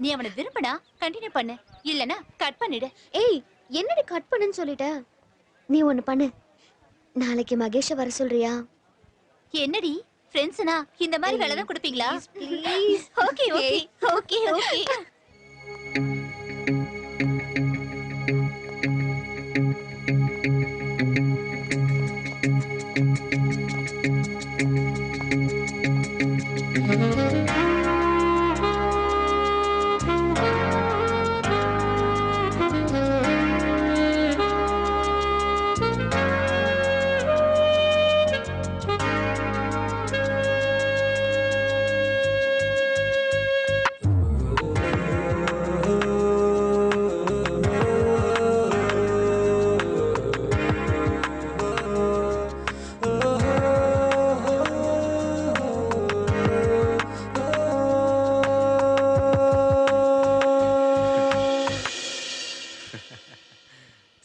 நீ அவனை விரும்பினா கண்டினியூ பண்ணு, இல்லனா கட் பண்ணிடு. ஏய், என்னடி கட் பண்ணுன்னு சொல்லிட்ட? நீ ஒண்ணு பண்ணு, நாளைக்கு மகேஷ வர சொல்றியா? என்னடி ஃப்ரெண்ட்ஸ்னா இந்த மாதிரி வேலை தான் கொடுப்பீங்களா? Please. Okay okay okay okay.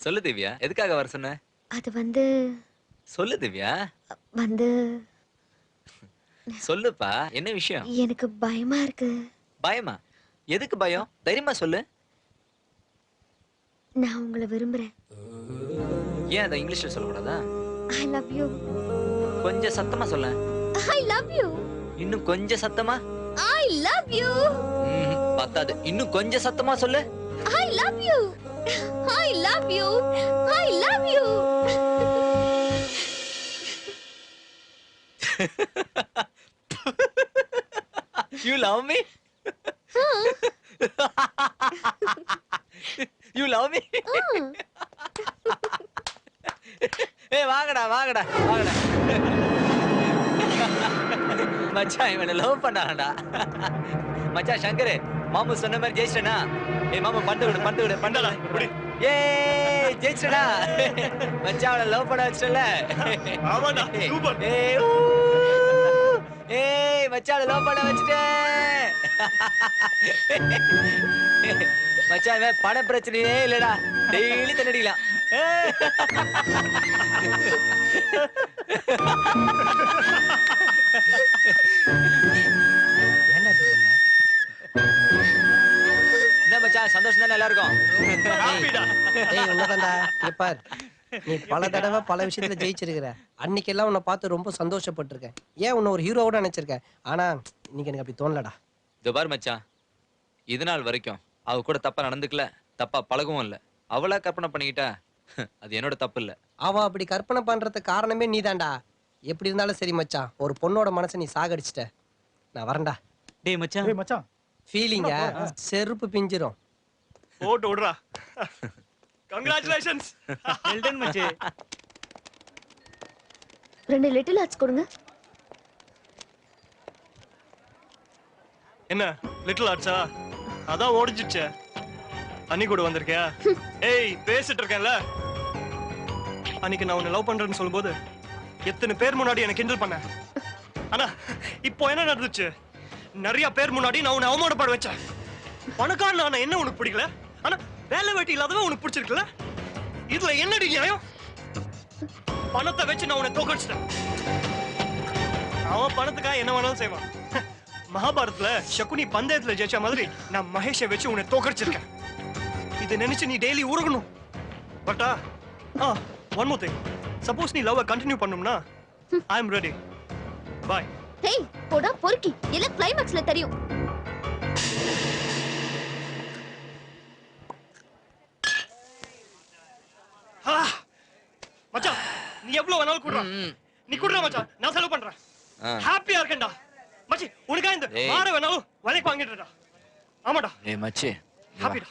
சொல்லு திவ்யா, எதுக்காக வர சொன்ன? அது வந்து சொல்லு திவ்யா. வந்து சொல்லுப்பா, என்ன விஷயம்? எனக்கு பயமா இருக்கு. பயமா? எதுக்கு பயம்? தைரியமா சொல்லு. நான் உங்களை விரும்புறேன். ஏன் அதை இங்கிலீஷ்ல சொல்லக்கூடாதா? I love you. கொஞ்சம் சத்தமா சொல்ல. I love you. இன்னும் கொஞ்சம் சத்தமா. I love you. பத்தாது, இன்னும் கொஞ்சம் சத்தமா சொல்லு. I love you. I love you. I love you. You love me? You love me? ஏய் வாங்கடா வாங்கடா வாங்கடா. மச்சான் இவனை லவ் பண்ணானடா. மச்சான் சங்கர், மாமு சொன்ன மாதிரி ஜெயிச்சனா? ஏய் மாமா பண்டு விடு பண்டடா. ஏய் ஜெயிச்சடா. மச்சான் அவளை லவ் பண்ண வச்சல. ஆமாடா சூப்பர். ஏய் மச்சான் அவளை லவ் பண்ண வச்சிட்டேன். மச்சான் இவன் பண பிரச்சனையே இல்லடா. டெய்லி தண்ணடிக்கலாம். என்ன மச்சான் சந்தோஷம் தானே எல்லாருக்கும்? ஏய் உன்னதான்டா பார், நீ பல தடவை பல விஷயத்துல ஜெயிச்சிருக்கிற. அன்னைக்கு எல்லாம் உன்னை பார்த்து ரொம்ப சந்தோஷப்பட்டிருக்கேன். ஏன் உன்னை ஒரு ஹீரோவோட நினைச்சிருக்கேன். ஆனா இன்னைக்கு எனக்கு அப்படி தோணலடா. இதோ பாரு மச்சான், இது நாள் வரைக்கும் அவ கூட தப்பா நடந்துக்கல, தப்பா பழகவும் இல்ல. அவளா கற்பனை பண்ணிக்கிட்டா அது என்னோட தப்பு இல்ல. அவ அப்படி கற்பனை பண்றதுக்கு காரணமே நீதான்டா. எப்படி இருந்தாலும் சரி மச்சான், ஒரு பொண்ணோட மனசை நீ சாகடிச்சிட்ட. நான் வரேன்டா. டேய் மச்சான், டேய் மச்சான், ஃபீலிங்க செருப்பு பிஞ்சிரும். போட்டு விடுறா. கங்க்ராச்சுலேஷன்ஸ். வெல் டன் மச்சி. 2 லிட்டில் ஹார்ட்ஸ் கொடுங்க. என்ன லிட்டில் ஆர்ட்ஸா? அதான் ஓடிச்சிச்சே. அன்னி கூட வந்திருக்கியா? ஏய் பேசிட்டு இருக்கேன்ல. அன்னைக்கு நான் உன்னை லவ் பண்றேன்னு சொல்லும்போது எத்தனை பேர் முன்னாடி எனக்கு கிண்டல் பண்ண. ஆனா இப்போ என்ன நடந்துச்சு? நிறைய பேர் முன்னாடி நான் உன்னை அவமானப்பட வச்சேன். பணக்காரன் நான் என்ன உனக்கு பிடிக்கல, ஆனா வேலை வெட்டி இல்லாதவன் உனக்கு பிடிச்சிருக்கல. இதுல என்னடி நியாயம்? பணத்தை வச்சு நான் உன்னை தோக்கடிச்சிட்டேன். அவன் பணத்துக்காக என்ன வேணாலும் செய்வான். மகாபாரதத்துல சகுனி பந்தயத்துல ஜெயிச்ச மாதிரி நான் மகேஷை வச்சு உன்னை தோக்கடிச்சிருக்கேன். இதை நினைச்சு நீ டெய்லி ஊறணும். பட்டா ஒன் மோர் திங். சப்போஸ் நீ லவ் கண்டினியூ பண்ணும்னா ஐ அம் ரெடி. பை. ஹேய் போடா பொறுக்கி, எல்லாம் கிளைமாக்ஸ்ல தெரியும். மச்சான் நீ எவ்வளவு வேணாலும் குடுறா. நீ குடுறா மச்சான், நான் செலவு பண்றேன். ஹாப்பியா இருக்கேன்டா. மச்சி உனக்கா இந்த வார வேணாலும் விலைக்கு வாங்கிடுடா. ஆமாடா. ஏய் மச்சி, ஹாப்பிடா.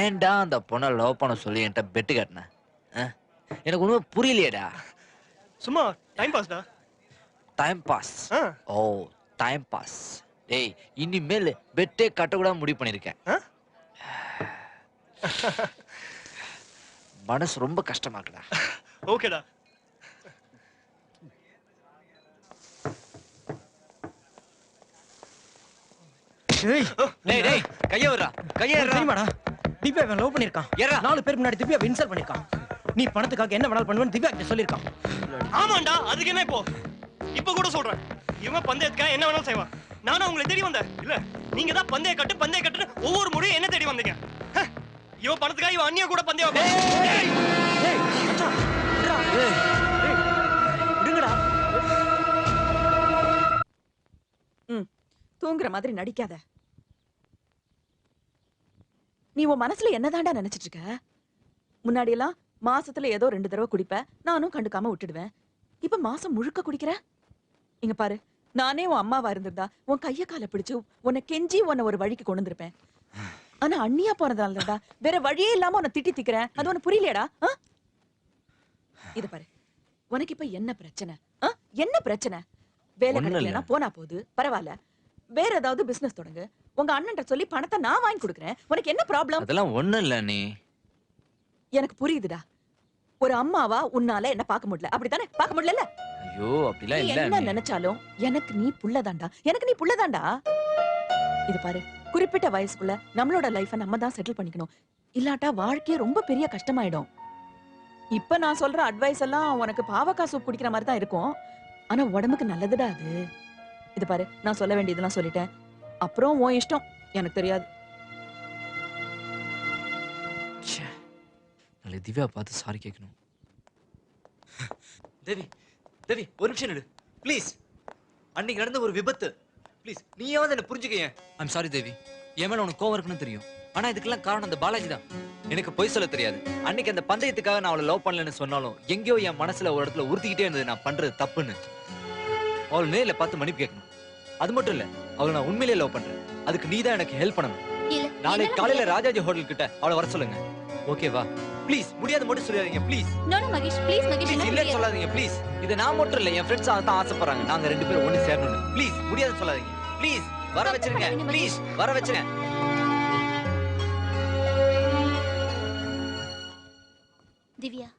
ஏன்டா அந்த பொண்ணை லவ் பண்ண சொல்லி என்கிட்ட பெட்டு கட்டின? எனக்கு ஒண்ணுமே புரியலையேடா. சும்மா டைம் பாஸ்டா. Time pass? Oh time pass. டேய் இனிமேல் பெட்டே கட்டக்கூடாது முடிவு பண்ணிருக்கேன். மனசு ரொம்ப கஷ்டமாக்குடா. ஓகேடா. டேய் டேய் டேய் கைய விடுடா, கைய விடுடா. தெரியுமாடா, திவ்யா அவன் லவ் பண்ணிருக்கான். 4 பேர் முன்னாடி திவ்யா இன்சல்ட் பண்ணிருக்கான். நீ பணத்துக்காக என்ன வேணாலும் பண்ணுவேன்னு திவ்யா கிட்ட சொல்லிருக்கான். ஆமாண்டா, அதுக்கு என்ன இப்போ? இப்ப கூட சொல்றேன். இவன் பந்தயத்துக்காக என்ன வேணாலும் செய்வான். நானும் உங்களை தேடி வந்தேன் இல்ல நீங்க தான் பந்தய கட்டுன்னு ஒவ்வொரு முறையும் என்ன தேடி வந்தீங்க இவன் பணத்துக்காக இவன் அண்ணிய கூட பந்தயம் தூங்குற மாதிரி நடிக்காத. நீ உன் மனசுல என்னதாண்டா நினைச்சிட்டு இருக்க? முன்னாடி எல்லாம் மாசத்துல ஏதோ 2 தடவை குடிப்ப, நானும் கண்டுக்காம விட்டுடுவேன். இப்ப மாசம் முழுக்க குடிக்கிற. இங்க பாரு, நானே உன் அம்மாவா இருந்திருந்தா உன் கைய கால பிடிச்சு உன்னை கெஞ்சி உன்னை ஒரு வழிக்கு கொண்டு வந்திருப்பேன். ஆனா அண்ணியா போனதாலடா வேற வழியே இல்லாம உன்னை திட்டி திக்கிறேன். அது உனக்கு புரியலையடா? இத பாரு, உனக்கு இப்ப என்ன பிரச்சனை? என்ன பிரச்சனை? வேலை கிடைக்கலனா போனா போகுது, பரவாயில்ல. வேற ஏதாவது பிசினஸ் தொடங்கு. உங்க அண்ணன்ட்ட சொல்லி பணத்தை நான் வாங்கி கொடுக்கறேன். உனக்கு என்ன ப்ராப்ளம்? அதெல்லாம் ஒண்ணும் இல்ல நீ. எனக்கு புரியுதுடா. ஒரு அம்மாவா உன்னால என்ன பார்க்க முடியல, அப்படித்தானே? பார்க்க முடியல. ஐயோ அப்படிலாம் இல்ல. என்ன நினைச்சாலும் எனக்கு நீ புள்ளதாண்டா, எனக்கு நீ புள்ளதாண்டா. இது பாரு, குறிப்பிட்ட வயசுக்குள்ள நம்மளோட லைஃப நம்ம தான் செட்டில் பண்ணிக்கணும். இல்லாட்டா வாழ்க்கையே ரொம்ப பெரிய கஷ்டமாயிடும். இப்ப நான் சொல்ற அட்வைஸ் எல்லாம் உனக்கு பாவக்காய் சூப் குடிக்கிற மாதிரி தான் இருக்கும். ஆனா உடம்புக்கு நல்லதுடா அது. இது பாரு, நான் சொல்ல வேண்டியதெல்லாம் சொல்லிட்டேன். அப்புறம் உன் இஷ்டம், எனக்கு தெரியாது. நாளை திவ்யா பார்த்து சாரி கேட்கணும். தேவி தேவி ஒரு நிமிஷம் நில்லு ப்ளீஸ். அன்னைக்கு நடந்த ஒரு விபத்து, ப்ளீஸ் நீயாவது என்ன புரிஞ்சுக்கேன். ஐம் சாரி தேவி, என் மேல உனக்கு கோவம் இருக்குன்னு தெரியும். ஆனா இதுக்கெல்லாம் காரணம் அந்த பாலாஜி தான். எனக்கு பொய் சொல்ல தெரியாது. அன்னைக்கு அந்த பந்தயத்துக்காக நான் அவளை லவ் பண்ணலன்னு சொன்னாலும் எங்கேயோ என் மனசுல ஒரு இடத்துல உறுத்திக்கிட்டே இருந்தது நான் பண்றது தப்புன்னு. அவள் நேரில் பார்த்து மன்னிப்பு கேட்கணும். அது மட்டும் இல்ல, அவளை நான் உண்மையிலேயே லவ் பண்றேன். அதுக்கு நீ தான் எனக்கு ஹெல்ப் பண்ணணும். நாளைக்கு காலையில ராஜாஜி ஹோட்டல் கிட்ட அவளை வர சொல்லுங்க. ஓகேவா? ப்ளீஸ். முடியாது மட்டும் சொல்லாதீங்க please. No no Mahesh, please Mahesh, இல்ல சொல்லாதீங்க ப்ளீஸ். இது நான் மட்டும் இல்ல, என் ஃப்ரெண்ட்ஸ் அதான் ஆசைப்படுறாங்க. நாங்க 2 பேரும் ஒண்ணு சேரணும். ப்ளீஸ் முடியாது சொல்லாதீங்க ப்ளீஸ். வர வச்சிருங்க ப்ளீஸ், வர வச்சிருங்க. திவ்யா,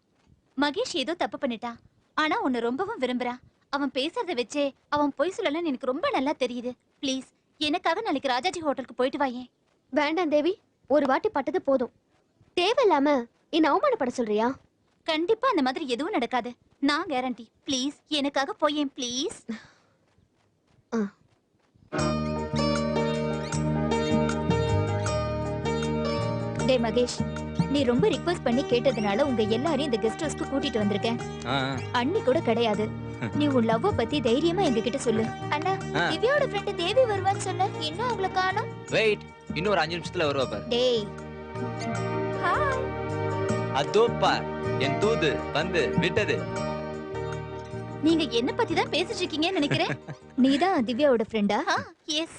மகேஷ் ஏதோ தப்பு பண்ணிட்டா. ஆனா உன்னை ரொம்பவும் விரும்புறா. அவன் பேசுறத வச்சே அவன் பொய் சொல்லலன்னு எனக்கு ரொம்ப நல்லா தெரியுது. ப்ளீஸ் எனக்காக நாளைக்கு ராஜாஜி ஹோட்டலுக்கு போயிட்டு வாயேன். வேண்டாம் தேவி, ஒரு வாட்டி பட்டது போதும். தேவையில்லாம என்ன அவமானப்பட சொல்றியா? கண்டிப்பா அந்த மாதிரி எதுவும் நடக்காது, நான் கேரண்டி. ப்ளீஸ் எனக்காக போயேன் ப்ளீஸ். டே மகேஷ், நீ ரொம்ப ரிக்வெஸ்ட் பண்ணி கேட்டதுனால உங்க எல்லாரையும் இந்த கெஸ்ட் ஹவுஸ்க்கு கூட்டிட்டு வந்திருக்கேன். அண்ணி கூட கிடையாது. நீ உன் லவ்வ பத்தி தைரியமா எங்க கிட்ட சொல்லு. அண்ணா, திவ்யாவோட ஃப்ரெண்ட் தேவி வருவான்னு சொன்ன, இன்னும் அவளை காணோம். வெயிட், இன்னும் ஒரு 5 நிமிஷத்துல வருவா பாரு. டேய் ஹாய். அதோ பார், என் தூது வந்து விட்டது. நீங்க என்ன பத்தி தான் பேசிட்டு இருக்கீங்கன்னு நினைக்கிறேன். நீதான் திவ்யாவோட ஃப்ரெண்டா? எஸ்.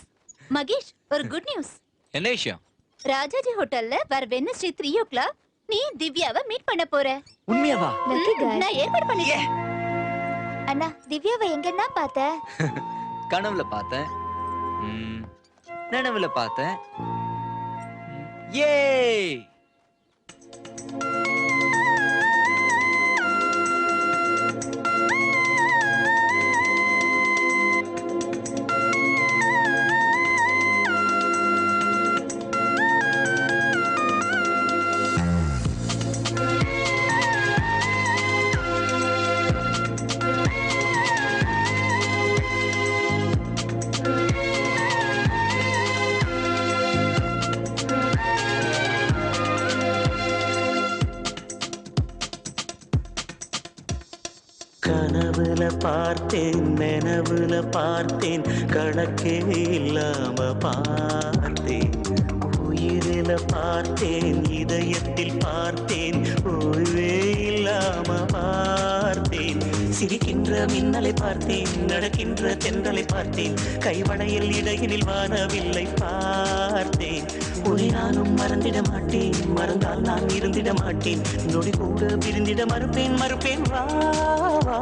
மகேஷ், ஒரு குட் நியூஸ். என்ன விஷயம்? ராஜாஜி ஹோட்டல்ல வர வெட்னஸ்டே 3 o'clock நீ திவ்யாவை மீட் பண்ண போற. உண்மையாவா? நான் ஏற்பாடு பண்ணிட்டேன். அண்ணா, திவ்யாவை எங்கன்னா பார்த்த? கனவுல பார்த்தேன், நனவுல பார்த்தேன். ஏய், கனவுல பார்த்தேன், நினவுல பார்த்தேன், கணக்கே இல்லாம பார்த்தேன். உயிரில பார்த்தேன், இதயத்தில் பார்த்தேன், ஓய்வே இல்லாம பார்த்தேன். சிரிக்கின்ற மின்னலை பார்த்தேன், நடக்கின்ற தென்றலை பார்த்தேன், கைவளையில் இடையினில் வானவில்லை பார்த்தேன். உன்னை நானும் மறந்திட மாட்டேன், மறந்தால் நான் இருந்திட மாட்டேன், நொடி கூட பிரிந்திட மறுப்பேன் மறுப்பேன். வா வா.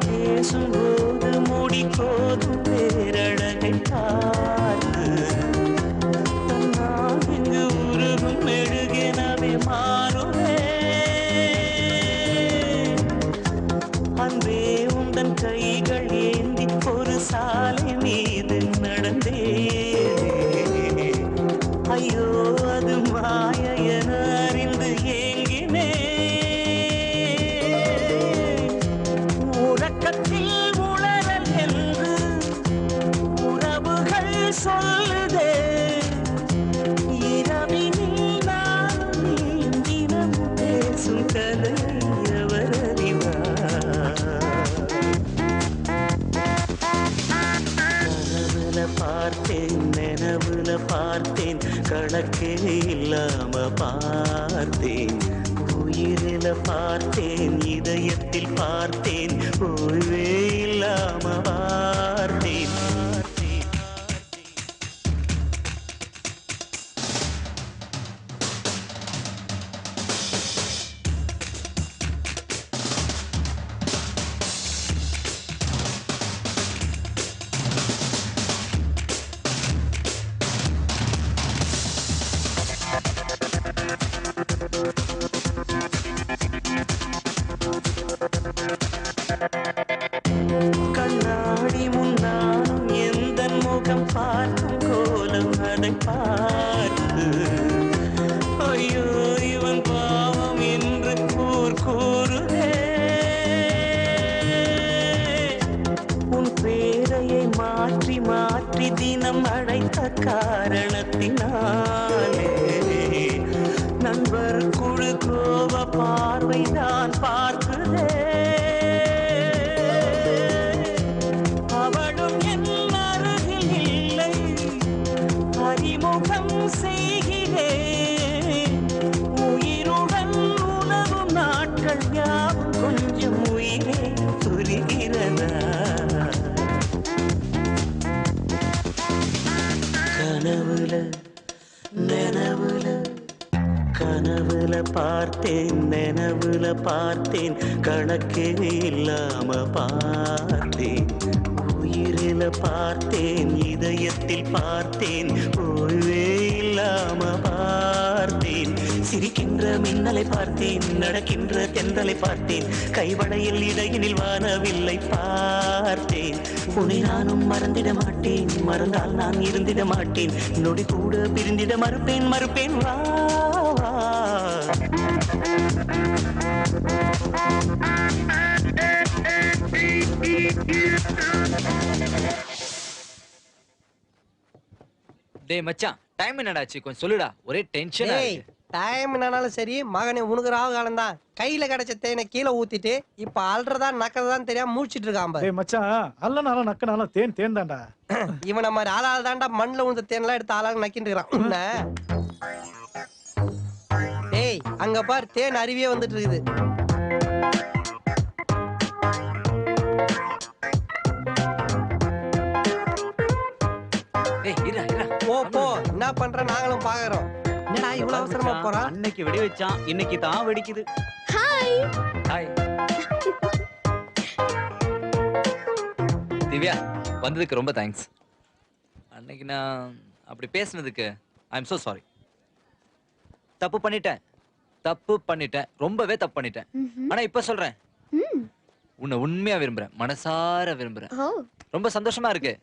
பேசும்போது சொல்லுதே இரவினில் நான் தினம் பேசும் கதை எவர் அறிவார் கனவுல பார்த்தேன் நினைவுல பார்த்தேன் கணக்கே இல்லாம பார்த்தேன் உயிரில பார்த்தேன் இதயத்தில் பார்த்தேன் ஓய்வே இல்லாம பார்த்தேன் கண்ணாடி முன்னாலும் எந்த முகம் பார்க்கும் கோலம் அதை பார்த்து ஐயோ இவன் பாவம் என்று கூறுதே உன் பேரையை மாற்றி மாற்றி தினம் அழைத்த காரணத்தினாலே நண்பர் குழு கோப பார்வை நான் பார்க்குதே அவளும் என் அருகில் இல்லை அறிமுகம் செய்கிறேன் உயிருடன் உணவும் நாட்கள் யாவும் கொஞ்சம் உயிரே புரிகிறதா கனவுல நினைவுல கனவுல பார்த்தேன் நினைவுல பார்த்தேன் கணக்கே இல்லாம பார்த்தேன் உயிரில பார்த்தேன் இதயத்தில் பார்த்தேன் ஓய்வே இல்லாம பார்த்தேன் சிரிக்கின்ற மின்னலை பார்த்தேன் நடக்கின்ற தென்றலை பார்த்தேன் கைவடையில் இடையினில் வானவில்லை பார்த்தேன் உன்னை நானும் மறந்திட மாட்டேன் மறந்தால் நான் இருந்திட மாட்டேன் நொடி கூட பிரிந்திட மறுப்பேன் மறுப்பேன் வா வா. டேய் மச்சான் டைம் என்னடாச்சு கொஞ்சம் சொல்லுடா ஒரே டென்ஷன் டேய் டைம் என்னாலும் சரி மகனே உனக்கு ராவு காலம் தான் கையில கிடைச்ச தேனை கீழே ஊத்திட்டு இப்ப அல்றதா நக்கறதான்னு தெரியாம மூச்சிட்டு இருக்கான் பாரு. டேய் மச்சான் அல்லனாலும் நக்கனாலும் தேன் தேன் தான்டா. இவன மாதிரி ஆளால் தாண்டா மண்ணுல உந்த தேன்லாம் எடுத்து ஆளால் நக்கிட்டு இருக்கிறான் உன்னை. டேய் அங்க பார் தேன் அருவியே வந்துட்டு இருக்குது. டேய் இருடா இருடா போ போ என்ன பண்ற நாங்களும் பாக்குறோம். என்னடா இவ்வளவு அவசரமா போறான்? அன்னைக்கு வெடி வச்சான் இன்னைக்கு தான் வெடிக்குது. ஹாய் ஹாய் திவ்யா வந்ததுக்கு ரொம்ப தேங்க்ஸ். அன்னைக்கு நான் அப்படி பேசுனதுக்கு ஐ எம் so sorry. தப்பு பண்ணிட்டேன் ரொம்பவே தப்பு பண்ணிட்டேன். ஆனா இப்ப சொல்றேன் உன்னை உண்மையா விரும்புறேன் மனசார விரும்புறேன். ரொம்ப சந்தோஷமா இருக்கு.